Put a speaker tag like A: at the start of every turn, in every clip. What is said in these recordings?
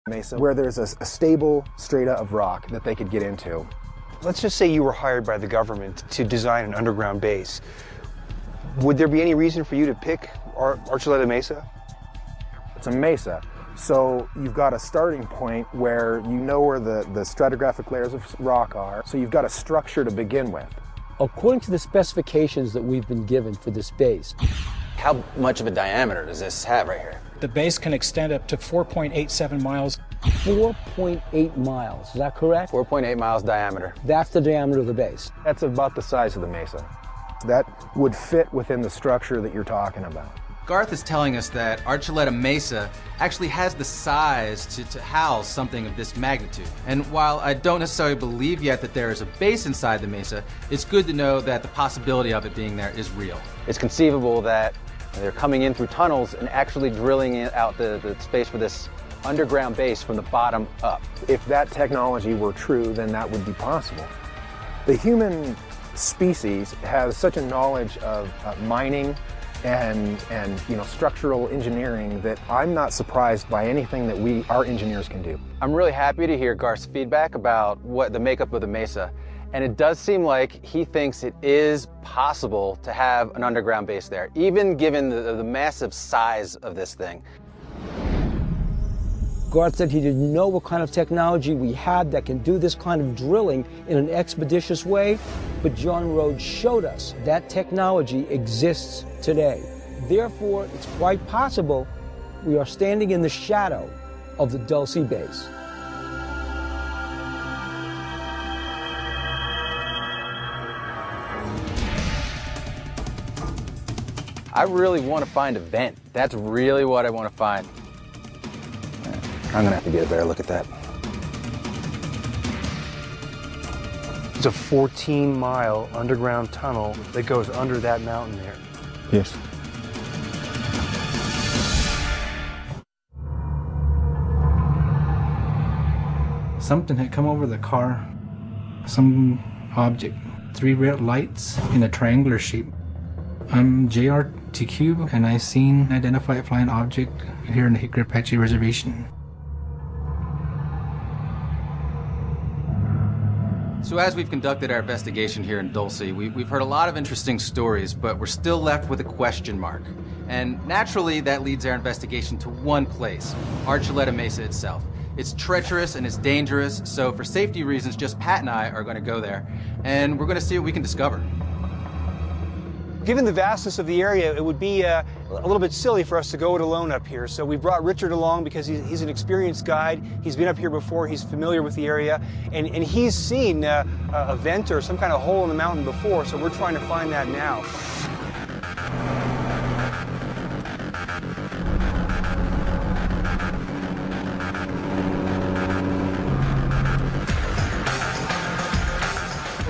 A: mesa where there's a stable strata of rock that they could get into.
B: Let's just say you were hired by the government to design an underground base. Would there be any reason for you to pick Archuleta Mesa?
A: It's a mesa, so you've got a starting point where you know where the stratigraphic layers of rock are, so you've got a structure to begin with.
C: According to the specifications that we've been given for this base.
D: How much of a diameter does this have right here?
E: The base can extend up to 4.87 miles.
C: 4.8 miles, is that correct?
D: 4.8 miles diameter.
C: That's the diameter of the base.
A: That's about the size of the mesa. That would fit within the structure that you're talking about.
F: Garth is telling us that Archuleta Mesa actually has the size to house something of this magnitude. And while I don't necessarily believe yet that there is a base inside the mesa, it's good to know that the possibility of it being there is real.
D: It's conceivable that they're coming in through tunnels and actually drilling out the space for this underground base from the bottom up.
A: If that technology were true, then that would be possible. The human species has such a knowledge of mining and structural engineering that I'm not surprised by anything that our engineers can do.
D: I'm really happy to hear Garth's feedback about what the makeup of the mesa. And it does seem like he thinks it is possible to have an underground base there, even given the massive size of this thing.
C: Garth said he didn't know what kind of technology we had that can do this kind of drilling in an expeditious way, but John Rhodes showed us that technology exists today. Therefore, it's quite possible we are standing in the shadow of the Dulce base.
D: I really want to find a vent. That's really what I want to find. I'm gonna have to get a better look at that.
B: It's a 14-mile underground tunnel that goes under that mountain there.
A: Yes.
E: Something had come over the car. Some object. 3 red lights in a triangular shape. I'm JRTQ, and I seen an identified flying object here in the Hickory Apache Reservation.
F: So as we've conducted our investigation here in Dulce, we've heard a lot of interesting stories, but we're still left with a question mark. And naturally, that leads our investigation to one place, Archuleta Mesa itself. It's treacherous and it's dangerous, so for safety reasons, just Pat and I are going to go there, and we're going to see what we can discover.
B: Given the vastness of the area, it would be a little bit silly for us to go it alone up here. So we brought Richard along because he's an experienced guide. He's been up here before. He's familiar with the area. And he's seen a vent or some kind of hole in the mountain before, so we're trying to find that now.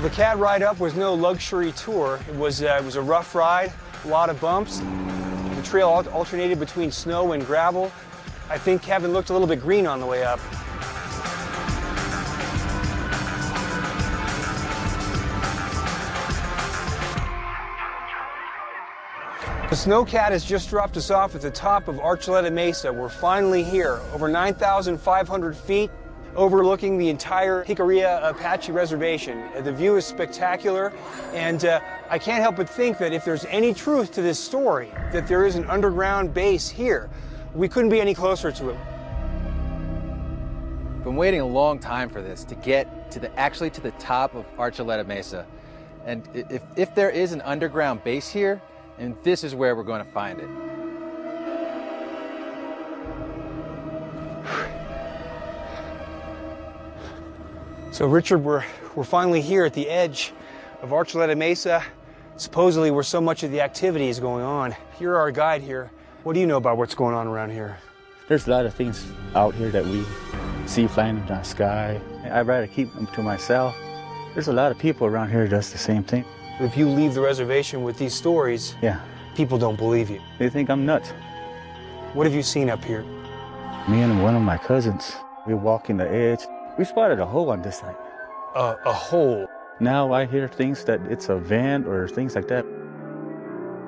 B: The CAD ride up was no luxury tour. It was a rough ride, a lot of bumps. The trail alternated between snow and gravel. I think Kevin looked a little bit green on the way up. The snowcat has just dropped us off at the top of Archuleta Mesa. We're finally here, over 9,500 feet. Overlooking the entire Hickory Apache Reservation. The view is spectacular, and I can't help but think that if there's any truth to this story, that there is an underground base here, we couldn't be any closer to it.
D: Been waiting a long time for this, to get to the top of Archuleta Mesa. And if there is an underground base here, and this is where we're going to find it.
B: So Richard, we're finally here at the edge of Archuleta Mesa, supposedly where so much of the activity is going on. You're our guide here. What do you know about what's going on around here?
G: There's a lot of things out here that we see flying in the sky. I'd rather keep them to myself. There's a lot of people around here that does the same thing.
B: If you leave the reservation with these stories,
G: yeah,
B: people don't believe you.
G: They think I'm nuts.
B: What have you seen up here?
G: Me and one of my cousins, we were walking the edge. We spotted a hole on this side.
B: A hole?
G: Now I hear things that it's a vent or things like that.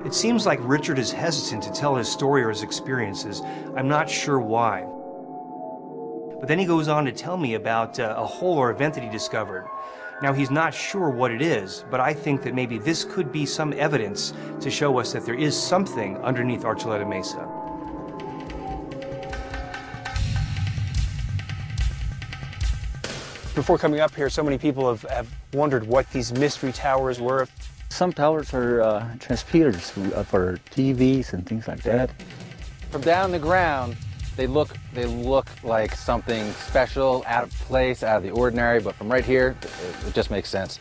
B: It seems like Richard is hesitant to tell his story or his experiences. I'm not sure why. But then he goes on to tell me about a hole or event that he discovered. Now, he's not sure what it is, but I think that maybe this could be some evidence to show us that there is something underneath Archuleta Mesa. Before coming up here, so many people have wondered what these mystery towers were.
G: Some towers are transmitters for TVs and things like that.
D: From down the ground, they look like something special, out of place, out of the ordinary, but from right here, it just makes sense.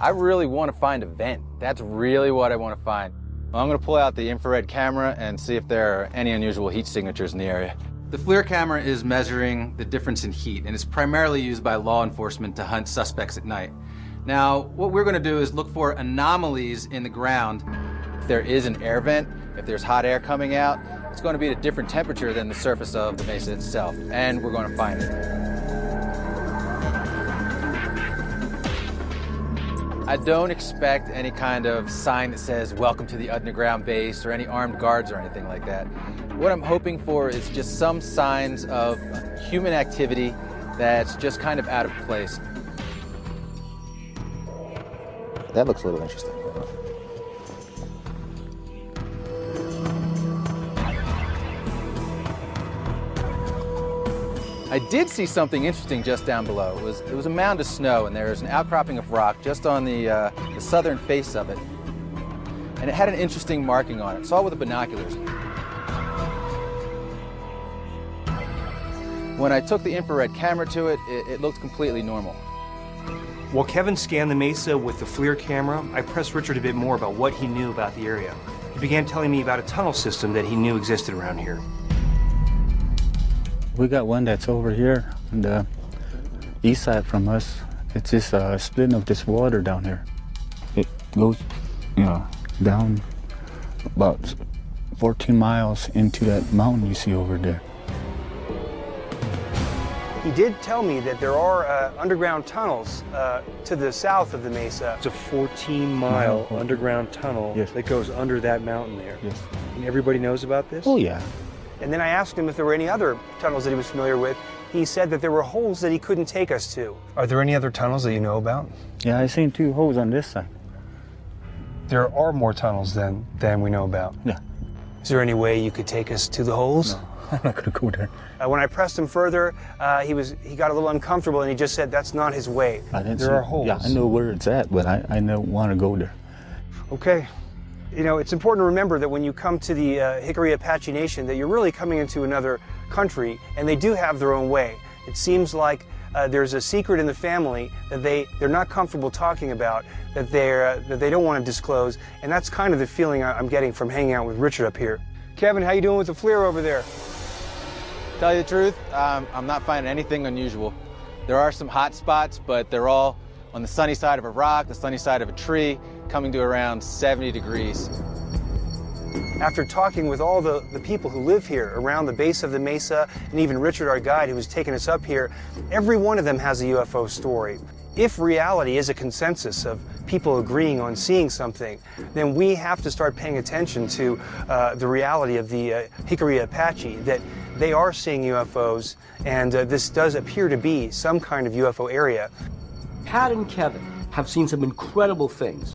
D: I really want to find a vent. That's really what I want to find. I'm going to pull out the infrared camera and see if there are any unusual heat signatures in the area.
F: The FLIR camera is measuring the difference in heat, and it's primarily used by law enforcement to hunt suspects at night. Now, what we're going to do is look for anomalies in the ground.
D: If there is an air vent, if there's hot air coming out, it's going to be at a different temperature than the surface of the mesa itself, and we're going to find it. I don't expect any kind of sign that says, "Welcome to the underground base," or any armed guards or anything like that. What I'm hoping for is just some signs of human activity that's just kind of out of place.
H: That looks a little interesting.
D: I did see something interesting just down below. It was a mound of snow, and there was an outcropping of rock just on the southern face of it. And it had an interesting marking on it. Saw it with the binoculars. When I took the infrared camera to it, it looked completely normal.
B: While Kevin scanned the mesa with the FLIR camera, I pressed Richard a bit more about what he knew about the area. He began telling me about a tunnel system that he knew existed around here.
G: We got one that's over here on the east side from us. It's just a splitting of this water down here. It goes, down about 14 miles into that mountain you see over there.
B: He did tell me that there are underground tunnels to the south of the mesa. It's a 14-mile underground tunnel that goes under that mountain there.
G: Yes.
B: And everybody knows about this?
G: Oh, yeah.
B: And then I asked him if there were any other tunnels that he was familiar with. He said that there were holes that he couldn't take us to. Are there any other tunnels that you know about?
G: Yeah, I seen 2 holes on this side.
B: There are more tunnels than we know about.
G: Yeah.
B: Is there any way you could take us to the holes?
G: No, I'm not gonna go there.
B: When I pressed him further, he got a little uncomfortable, and he just said that's not his way. There are holes.
G: Yeah, I know where it's at, but I don't want to go there.
B: Okay. It's important to remember that when you come to the Hickory Apache Nation, that you're really coming into another country, and they do have their own way. It seems like there's a secret in the family that they're not comfortable talking about, that they don't want to disclose, and that's kind of the feeling I'm getting from hanging out with Richard up here. Kevin, how you doing with the FLIR over there?
D: Tell you the truth, I'm not finding anything unusual. There are some hot spots, but they're all on the sunny side of a rock, the sunny side of a tree, coming to around 70 degrees.
B: After talking with all the people who live here around the base of the mesa, and even Richard, our guide, who was taking us up here, every one of them has a UFO story. If reality is a consensus of people agreeing on seeing something, then we have to start paying attention to the reality of the Hickory Apache, that they are seeing UFOs, and this does appear to be some kind of UFO area.
C: Pat and Kevin have seen some incredible things.